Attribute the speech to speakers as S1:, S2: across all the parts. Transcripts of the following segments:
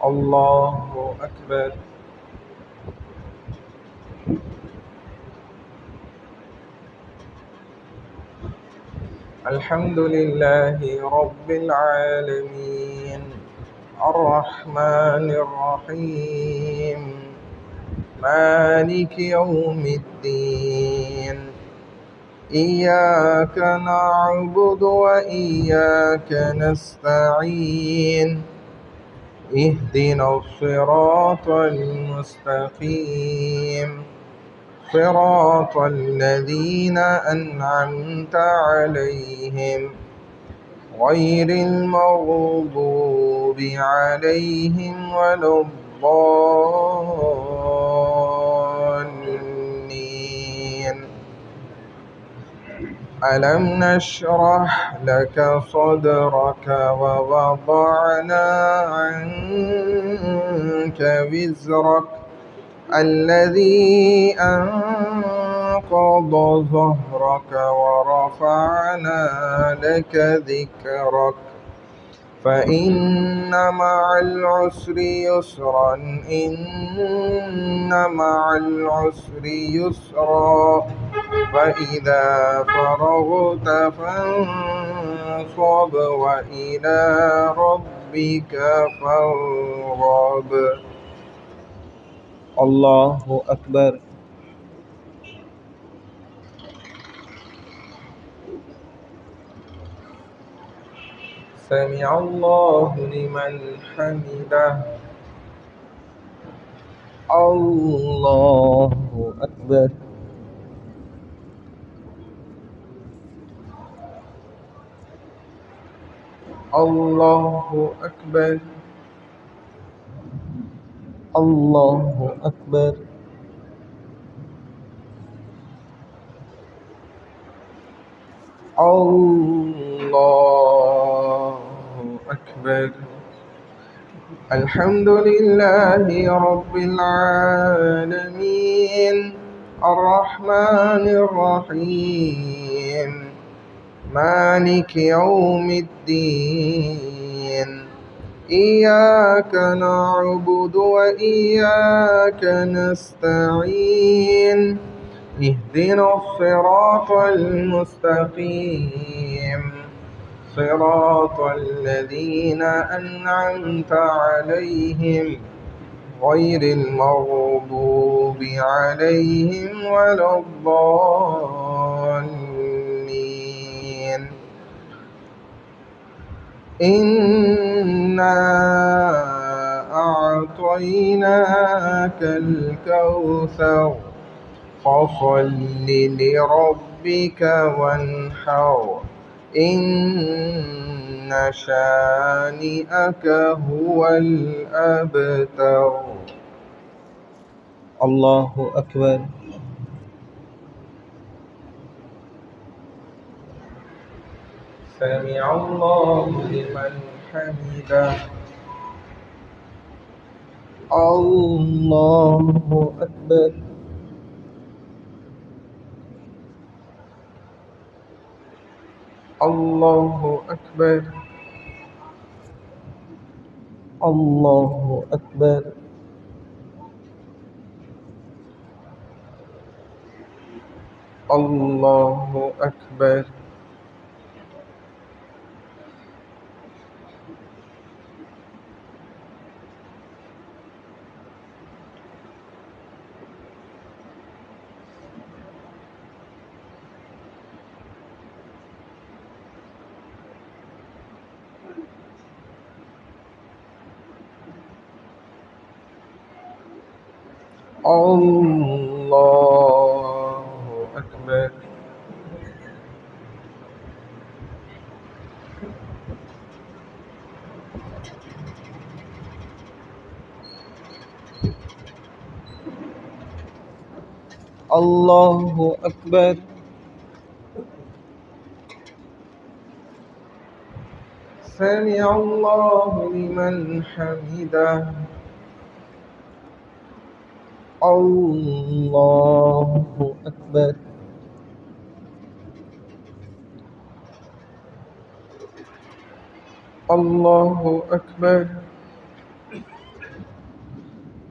S1: الله أكبر. الحمد لله رب العالمين الرحمن الرحيم مالك يوم الدين إياك نعبد وإياك نستعين اهدنا الصراط المستقيم صراط الذين أنعمت عليهم غير المغضوب عليهم ولا الضالين. ألم نشرح لك صدرك ووضعنا عنك وزرك الذي أنقض ظهرك ورفعنا لك ذكرك فإن مع العسر يسرا إن مع العسر يسرا فإذا فرغت فانصب وإلى ربك فارغب. الله أكبر. سمع الله لمن حمده. الله أكبر. الله أكبر. الله أكبر. الله أكبر. الحمد لله رب العالمين الرحمن الرحيم مالك يوم الدين إياك نعبد وإياك نستعين اهدنا الصراط المستقيم صراط الذين أنعمت عليهم غير المغضوب عليهم ولا الضالين. إنا أعطيناك الكوثر فصل لربك وانحر إن شانئك هو الأبتر. الله أكبر. سمع الله لمن حمده. الله أكبر. الله أكبر. الله أكبر. الله أكبر. الله أكبر. الله أكبر. سمع الله لمن حمده. الله أكبر. الله أكبر.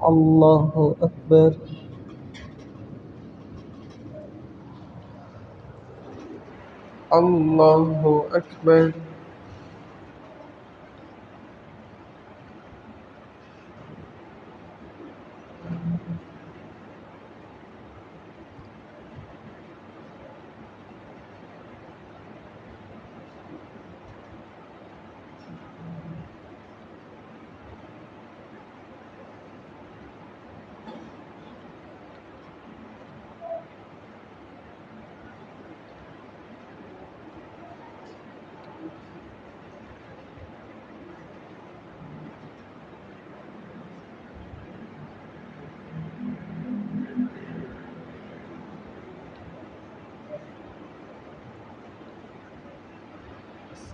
S1: الله أكبر. الله أكبر.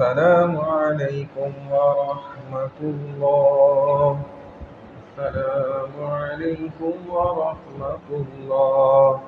S1: السلام عليكم ورحمة الله. السلام عليكم ورحمة الله.